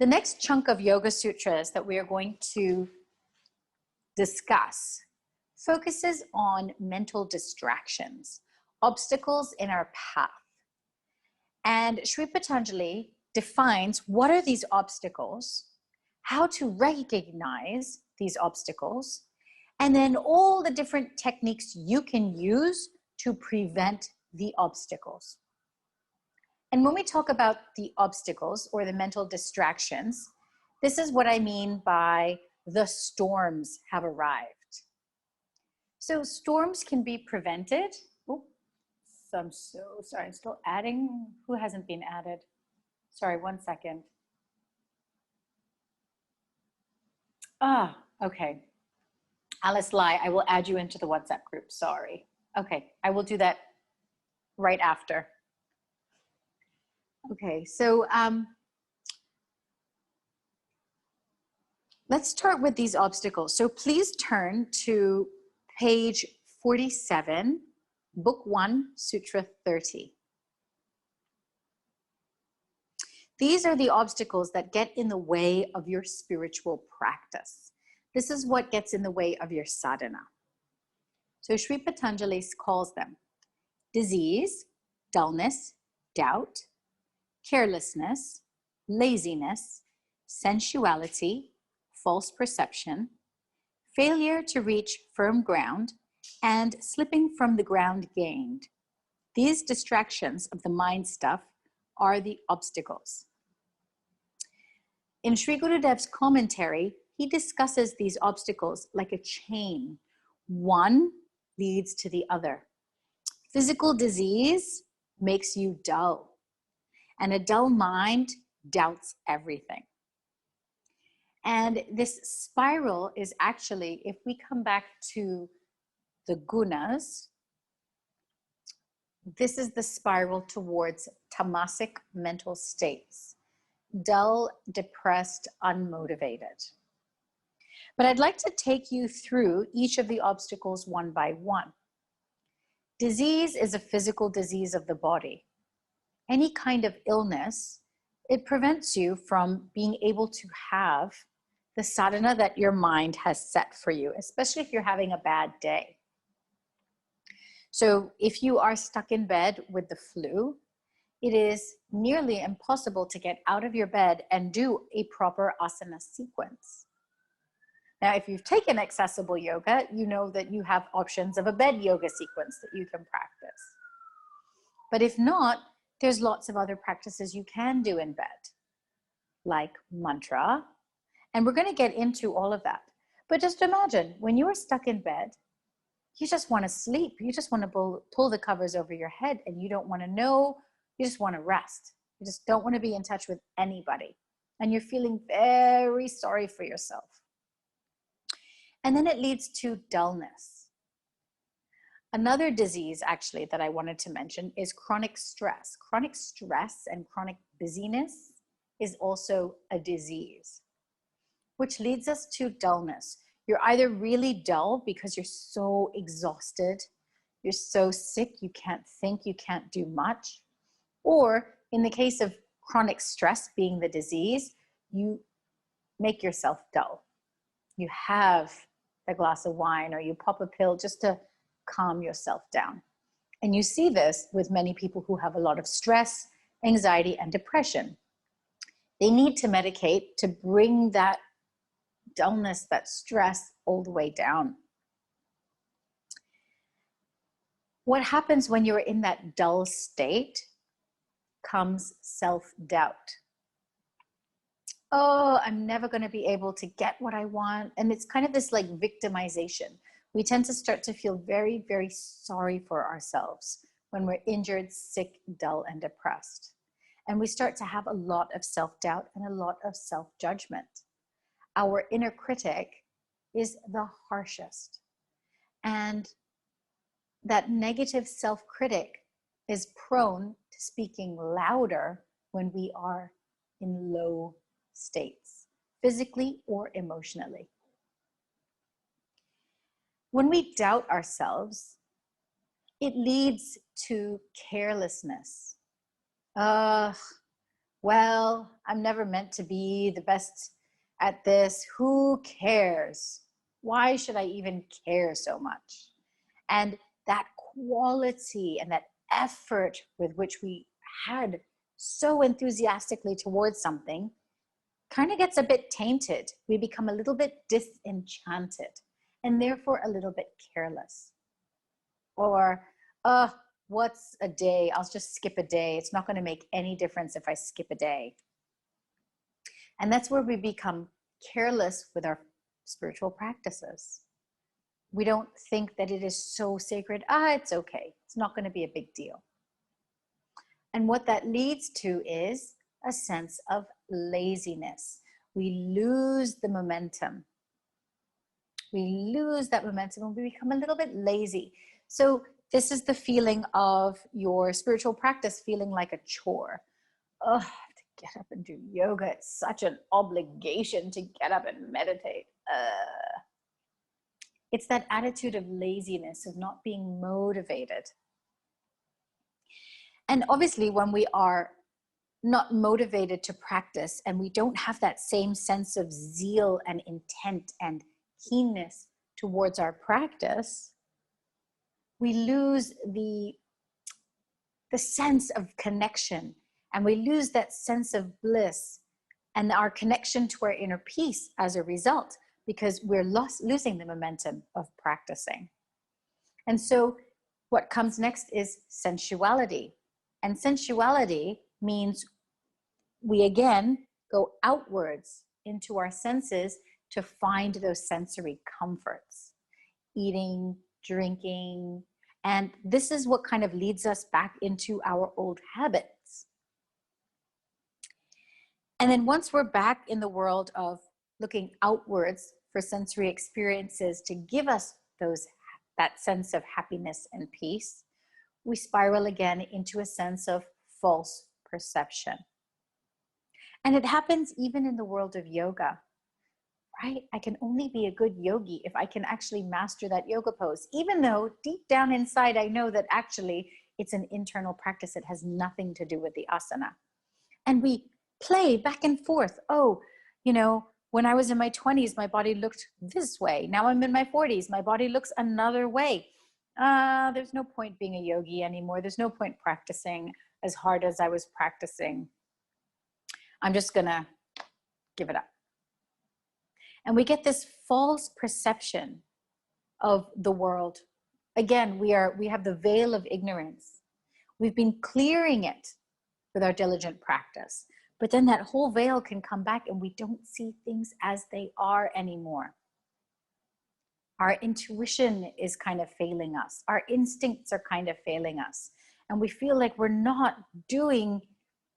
The next chunk of Yoga Sutras that we are going to discuss focuses on mental distractions, obstacles in our path. And Sri Patanjali defines what are these obstacles, how to recognize these obstacles, and then all the different techniques you can use to prevent the obstacles. And when we talk about the obstacles or the mental distractions, this is what I mean by the storms have arrived. So storms can be prevented. Oh, I'm so sorry, I'm still adding. Who hasn't been added? Sorry, 1 second. Okay. Alice Lai, I will add you into the WhatsApp group, sorry. Okay, I will do that right after. Okay, so let's start with these obstacles. So please turn to page 47, Book 1, Sutra 30. These are the obstacles that get in the way of your spiritual practice. This is what gets in the way of your sadhana. So Sri Patanjali calls them disease, dullness, doubt, carelessness, laziness, sensuality, false perception, failure to reach firm ground, and slipping from the ground gained. These distractions of the mind stuff are the obstacles. In Sri Gurudev's commentary, he discusses these obstacles like a chain. One leads to the other. Physical disease makes you dull, and a dull mind doubts everything. And this spiral is actually, if we come back to the gunas, this is the spiral towards tamasic mental states, dull, depressed, unmotivated. But I'd like to take you through each of the obstacles one by one. Disease is a physical disease of the body. Any kind of illness, it prevents you from being able to have the sadhana that your mind has set for you, especially if you're having a bad day. So if you are stuck in bed with the flu, it is nearly impossible to get out of your bed and do a proper asana sequence. Now, if you've taken accessible yoga, you know that you have options of a bed yoga sequence that you can practice. But if not, there's lots of other practices you can do in bed, like mantra. And we're going to get into all of that. But just imagine when you are stuck in bed, you just want to sleep. You just want to pull the covers over your head and you don't want to know. You just want to rest. You just don't want to be in touch with anybody. And you're feeling very sorry for yourself. And then it leads to dullness. Another disease actually that I wanted to mention is chronic stress. Chronic stress and chronic busyness is also a disease, which leads us to dullness. You're either really dull because you're so exhausted, you're so sick, you can't think, you can't do much. Or in the case of chronic stress being the disease, you make yourself dull. You have a glass of wine or you pop a pill just to calm yourself down. And you see this with many people who have a lot of stress, anxiety, and depression. They need to medicate to bring that dullness, that stress all the way down. What happens when you're in that dull state comes self-doubt. Oh, I'm never going to be able to get what I want. And it's kind of this like victimization. We tend to start to feel very, very sorry for ourselves when we're injured, sick, dull, and depressed. And we start to have a lot of self-doubt and a lot of self-judgment. Our inner critic is the harshest. And that negative self-critic is prone to speaking louder when we are in low states, physically or emotionally. When we doubt ourselves, it leads to carelessness. What well, I'm never meant to be the best at this. Who cares? Why should I even care so much? And that quality and that effort with which we had so enthusiastically towards something kind of gets a bit tainted. We become a little bit disenchanted and therefore a little bit careless. Or, what's a day? I'll just skip a day. It's not going to make any difference if I skip a day. And that's where we become careless with our spiritual practices. We don't think that it is so sacred. It's okay. It's not going to be a big deal. And what that leads to is a sense of laziness. We lose the momentum. We lose that momentum and we become a little bit lazy. So this is the feeling of your spiritual practice feeling like a chore. Oh, to get up and do yoga, it's such an obligation to get up and meditate. It's that attitude of laziness, of not being motivated. And obviously when we are not motivated to practice and we don't have that same sense of zeal and intent and keenness towards our practice, we lose the sense of connection, and we lose that sense of bliss and our connection to our inner peace as a result, because we're losing the momentum of practicing. And so what comes next is sensuality. And sensuality means we again go outwards into our senses to find those sensory comforts, eating, drinking, and this is what kind of leads us back into our old habits. And then once we're back in the world of looking outwards for sensory experiences to give us that sense of happiness and peace, we spiral again into a sense of false perception. And it happens even in the world of yoga, right? I can only be a good yogi if I can actually master that yoga pose, even though deep down inside, I know that actually it's an internal practice. It has nothing to do with the asana. And we play back and forth. Oh, when I was in my 20s, my body looked this way. Now I'm in my 40s, my body looks another way. There's no point being a yogi anymore. There's no point practicing as hard as I was practicing. I'm just gonna give it up. And we get this false perception of the world. Again, we have the veil of ignorance. We've been clearing it with our diligent practice, but then that whole veil can come back and we don't see things as they are anymore. Our intuition is kind of failing us. Our instincts are kind of failing us. And we feel like we're not doing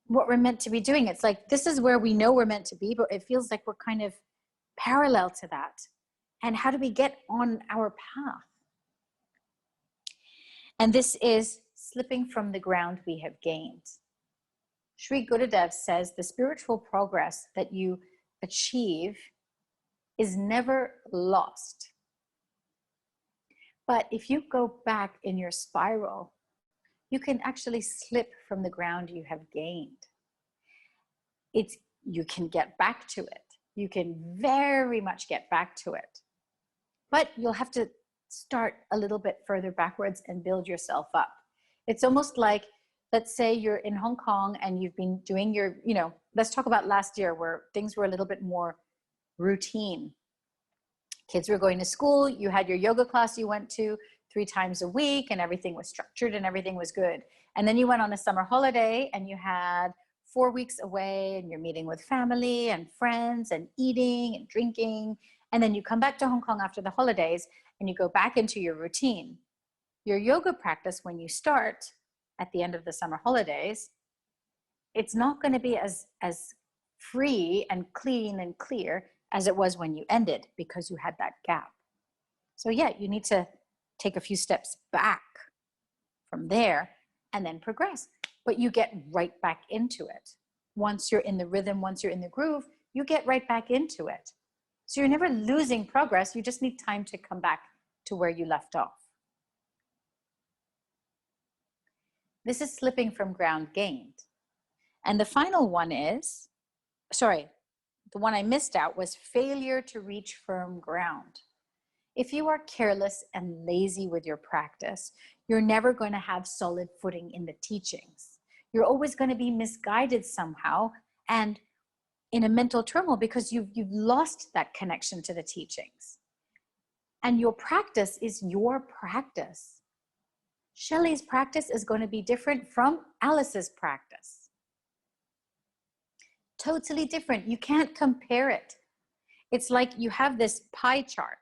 what we're meant to be doing. It's like, this is where we know we're meant to be, but it feels like we're kind of parallel to that. And how do we get on our path? And this is slipping from the ground we have gained. Sri Gurudev says the spiritual progress that you achieve is never lost. But if you go back in your spiral, you can actually slip from the ground you have gained. You can get back to it. You can very much get back to it. But you'll have to start a little bit further backwards and build yourself up. It's almost like, let's say you're in Hong Kong and you've been doing your, let's talk about last year where things were a little bit more routine. Kids were going to school, you had your yoga class you went to 3 times a week and everything was structured and everything was good. And then you went on a summer holiday and you had 4 weeks away and you're meeting with family and friends and eating and drinking. And then you come back to Hong Kong after the holidays and you go back into your routine. Your yoga practice, when you start at the end of the summer holidays, it's not going to be as free and clean and clear as it was when you ended, because you had that gap. So yeah, you need to take a few steps back from there and then progress, but you get right back into it. Once you're in the rhythm, once you're in the groove, you get right back into it. So you're never losing progress. You just need time to come back to where you left off. This is slipping from ground gained. And the final one is, sorry, the one I missed out was failure to reach firm ground. If you are careless and lazy with your practice, you're never going to have solid footing in the teachings. You're always going to be misguided somehow and in a mental turmoil because you've lost that connection to the teachings. And your practice is your practice. Shelley's practice is going to be different from Alice's practice. Totally different. You can't compare it. It's like you have this pie chart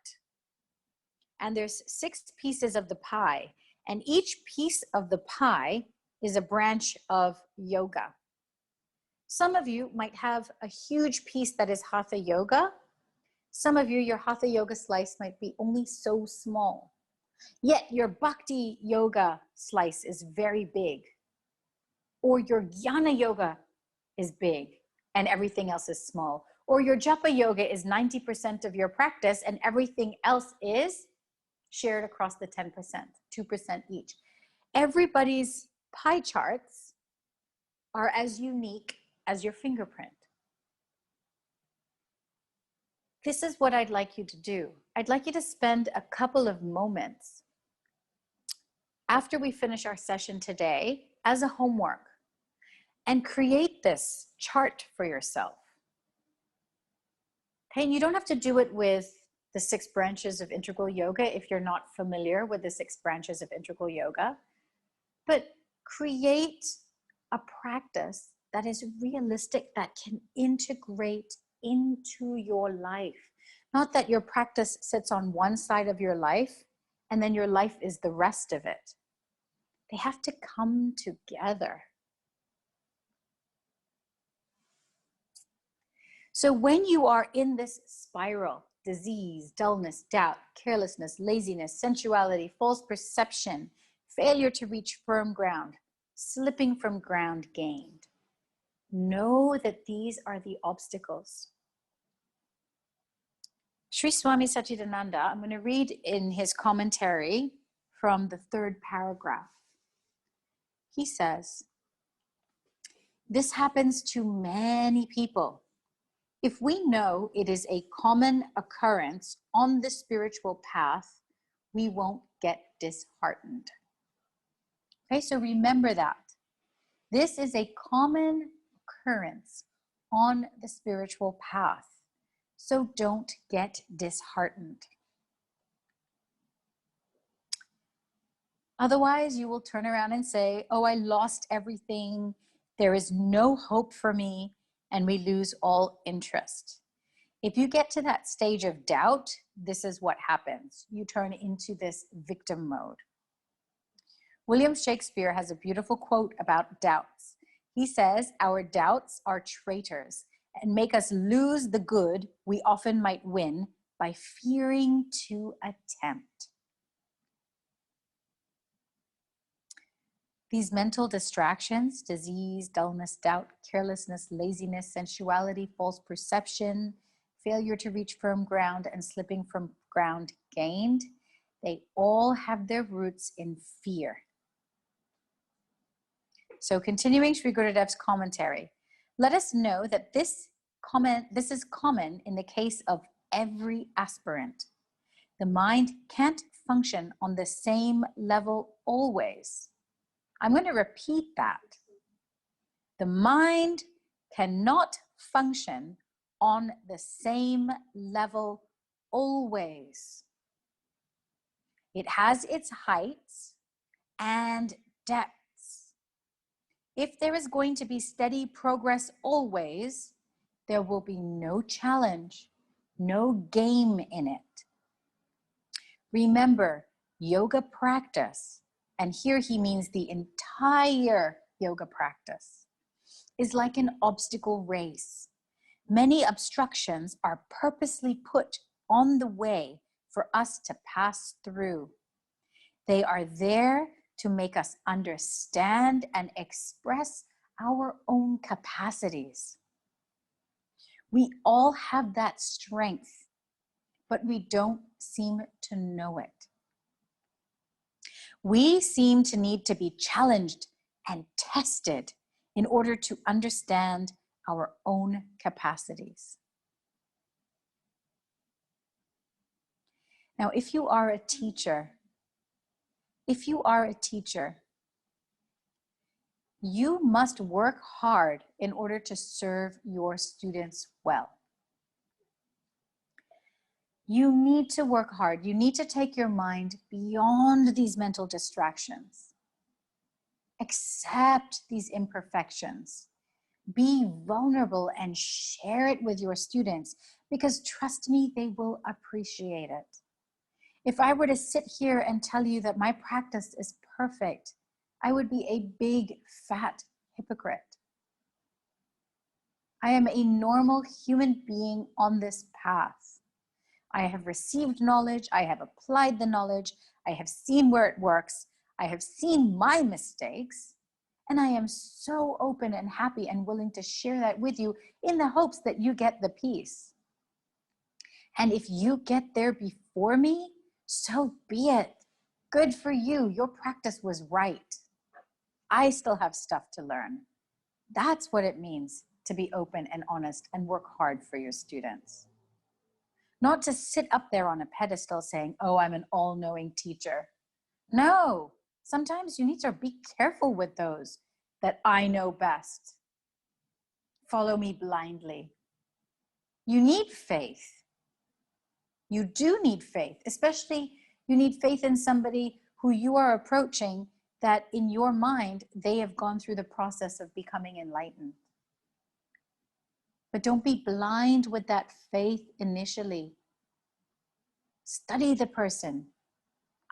and there's 6 pieces of the pie, and each piece of the pie is a branch of yoga. Some of you might have a huge piece that is Hatha Yoga. Some of you, your Hatha Yoga slice might be only so small. Yet your Bhakti Yoga slice is very big. Or your Jnana Yoga is big and everything else is small. Or your Japa Yoga is 90% of your practice and everything else is shared across the 10%, 2% each. Everybody's pie charts are as unique as your fingerprint. This is what I'd like you to do. I'd like you to spend a couple of moments after we finish our session today as a homework and create this chart for yourself. Okay, and you don't have to do it with the 6 branches of integral yoga if you're not familiar with the 6 branches of integral yoga, but create a practice that is realistic, that can integrate into your life. Not that your practice sits on one side of your life and then your life is the rest of it. They have to come together. So when you are in this spiral, disease, dullness, doubt, carelessness, laziness, sensuality, false perception, failure to reach firm ground, slipping from ground gained, know that these are the obstacles. Sri Swami Satchidananda, I'm going to read in his commentary from the 3rd paragraph. He says, this happens to many people. If we know it is a common occurrence on the spiritual path, we won't get disheartened. Okay, so remember that. This is a common occurrence on the spiritual path. So don't get disheartened. Otherwise, you will turn around and say, oh, I lost everything. There is no hope for me. And we lose all interest. If you get to that stage of doubt, this is what happens. You turn into this victim mode. William Shakespeare has a beautiful quote about doubts. He says, our doubts are traitors and make us lose the good we often might win by fearing to attempt. These mental distractions, disease, dullness, doubt, carelessness, laziness, sensuality, false perception, failure to reach firm ground, and slipping from ground gained, they all have their roots in fear. So continuing Sri Gurudev's commentary, let us know that this is common in the case of every aspirant. The mind can't function on the same level always. I'm going to repeat that. The mind cannot function on the same level always. It has its heights and depths. If there is going to be steady progress always, there will be no challenge, no game in it. Remember, yoga practice, and here he means the entire yoga practice, is like an obstacle race. Many obstructions are purposely put on the way for us to pass through. They are there to make us understand and express our own capacities. We all have that strength, but we don't seem to know it. We seem to need to be challenged and tested in order to understand our own capacities. Now, if you are a teacher, you must work hard in order to serve your students well. You need to work hard. You need to take your mind beyond these mental distractions. Accept these imperfections. Be vulnerable and share it with your students, because trust me, they will appreciate it. If I were to sit here and tell you that my practice is perfect, I would be a big, fat hypocrite. I am a normal human being on this path. I have received knowledge, I have applied the knowledge, I have seen where it works, I have seen my mistakes, and I am so open and happy and willing to share that with you in the hopes that you get the peace. And if you get there before me, so be it. Good for you. Your practice was right. I still have stuff to learn. That's what it means to be open and honest and work hard for your students. Not to sit up there on a pedestal saying, oh, I'm an all-knowing teacher. No, sometimes you need to be careful with those that I know best. Follow me blindly. You need faith. You do need faith, especially you need faith in somebody who you are approaching that in your mind, they have gone through the process of becoming enlightened. But don't be blind with that faith initially. Study the person.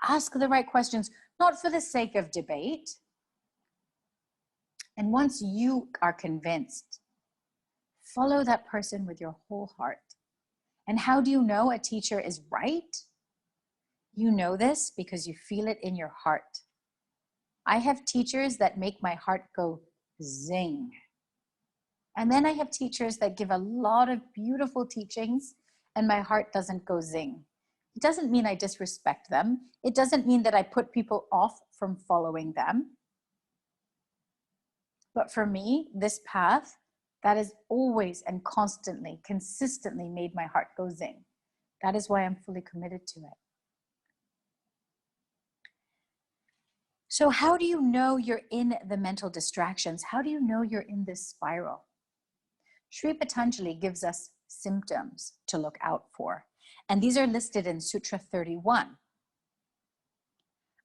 Ask the right questions, not for the sake of debate. And once you are convinced, follow that person with your whole heart. And how do you know a teacher is right? You know this because you feel it in your heart. I have teachers that make my heart go zing. And then I have teachers that give a lot of beautiful teachings and my heart doesn't go zing. It doesn't mean I disrespect them. It doesn't mean that I put people off from following them. But for me, this path, that has always and constantly, consistently made my heart go zing. That is why I'm fully committed to it. So how do you know you're in the mental distractions? How do you know you're in this spiral? Sri Patanjali gives us symptoms to look out for, and these are listed in Sutra 31.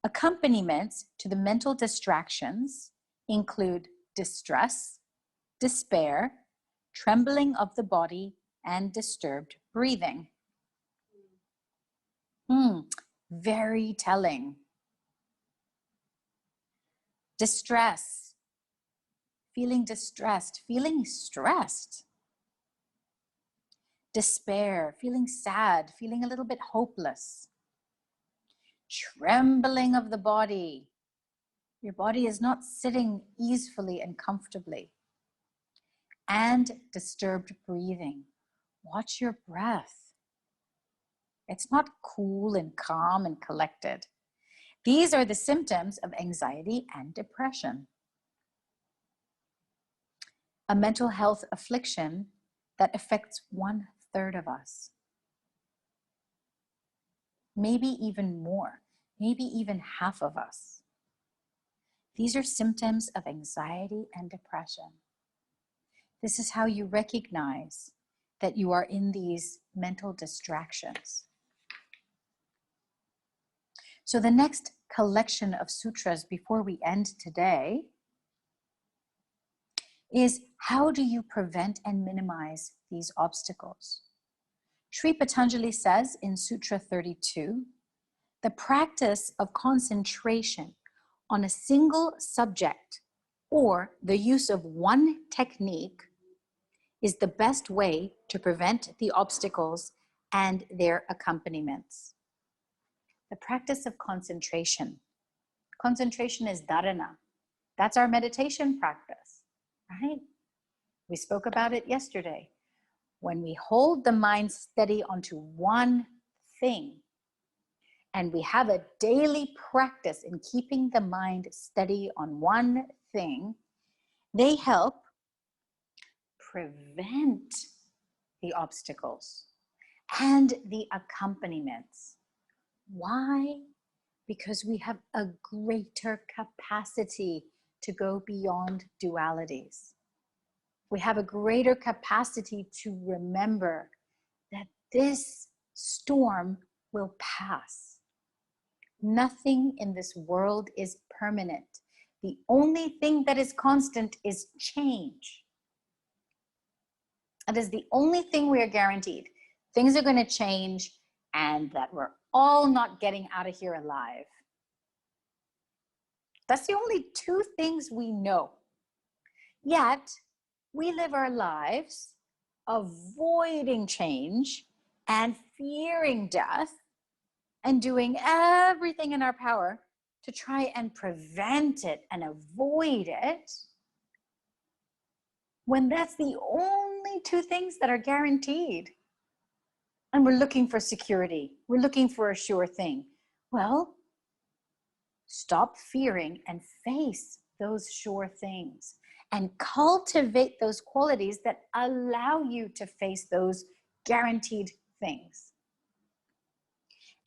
Accompaniments to the mental distractions include distress, despair, trembling of the body, and disturbed breathing. Very telling. Distress, feeling distressed, feeling stressed. Despair, feeling sad, feeling a little bit hopeless. Trembling of the body. Your body is not sitting easily and comfortably. And disturbed breathing. Watch your breath. It's not cool and calm and collected. These are the symptoms of anxiety and depression. A mental health affliction that affects 1/3 of us. Maybe even more, maybe even half of us. These are symptoms of anxiety and depression. This is how you recognize that you are in these mental distractions. So the next collection of sutras before we end today is, how do you prevent and minimize these obstacles? Sri Patanjali says in Sutra 32, the practice of concentration on a single subject or the use of one technique is the best way to prevent the obstacles and their accompaniments. The practice of concentration. Concentration is dharana. That's our meditation practice, right? We spoke about it yesterday. When we hold the mind steady onto one thing, and we have a daily practice in keeping the mind steady on one thing, They help prevent the obstacles and the accompaniments. Why? Because we have a greater capacity to go beyond dualities. We have a greater capacity to remember that this storm will pass. Nothing in this world is permanent. The only thing that is constant is change. That is the only thing we are guaranteed. Things are going to change, and that we're all not getting out of here alive. That's the only two things we know. Yet, we live our lives avoiding change and fearing death and doing everything in our power to try and prevent it and avoid it, when that's the only two things that are guaranteed. And we're looking for security. We're looking for a sure thing. Well, stop fearing and face those sure things and cultivate those qualities that allow you to face those guaranteed things.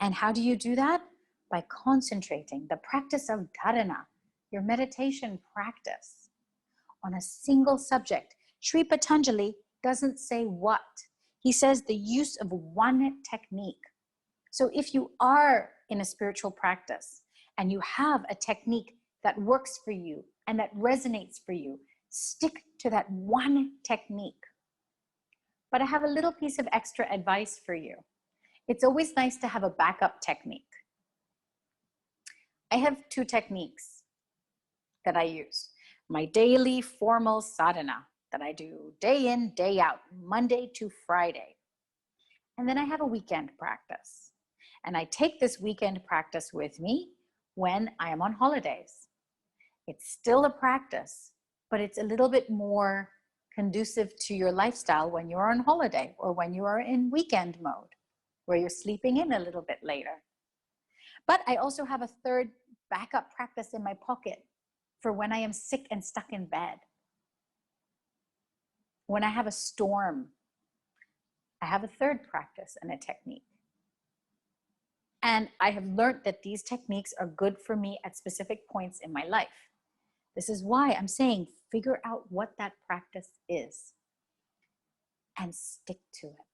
And how do you do that? By concentrating, the practice of dharana, your meditation practice, on a single subject. Sri Patanjali doesn't say what. He says the use of one technique. So if you are in a spiritual practice and you have a technique that works for you and that resonates for you, stick to that one technique. But I have a little piece of extra advice for you. It's always nice to have a backup technique. I have two techniques that I use. My daily formal sadhana that I do day in, day out, Monday to Friday. And then I have a weekend practice. And I take this weekend practice with me when I am on holidays. It's still a practice, but it's a little bit more conducive to your lifestyle when you're on holiday or when you are in weekend mode, where you're sleeping in a little bit later. But I also have a third backup practice in my pocket for when I am sick and stuck in bed. When I have a storm, I have a third practice and a technique. And I have learned that these techniques are good for me at specific points in my life. This is why I'm saying figure out what that practice is and stick to it.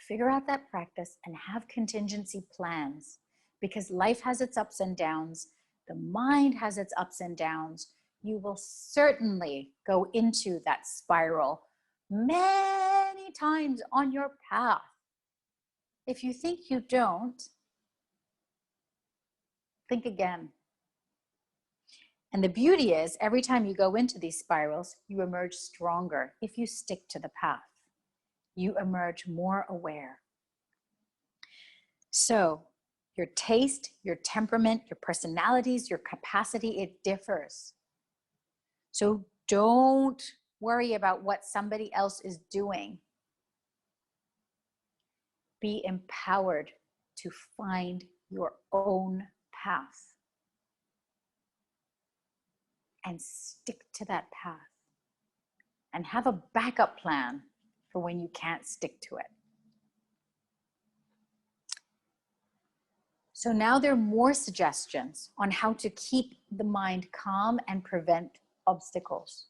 Figure out that practice and have contingency plans, because life has its ups and downs. The mind has its ups and downs. You will certainly go into that spiral many times on your path. If you think you don't, think again. And the beauty is, every time you go into these spirals, you emerge stronger if you stick to the path. You emerge more aware. So your taste, your temperament, your personalities, your capacity, it differs. So don't worry about what somebody else is doing. Be empowered to find your own path and stick to that path and have a backup plan for when you can't stick to it. So now there are more suggestions on how to keep the mind calm and prevent obstacles.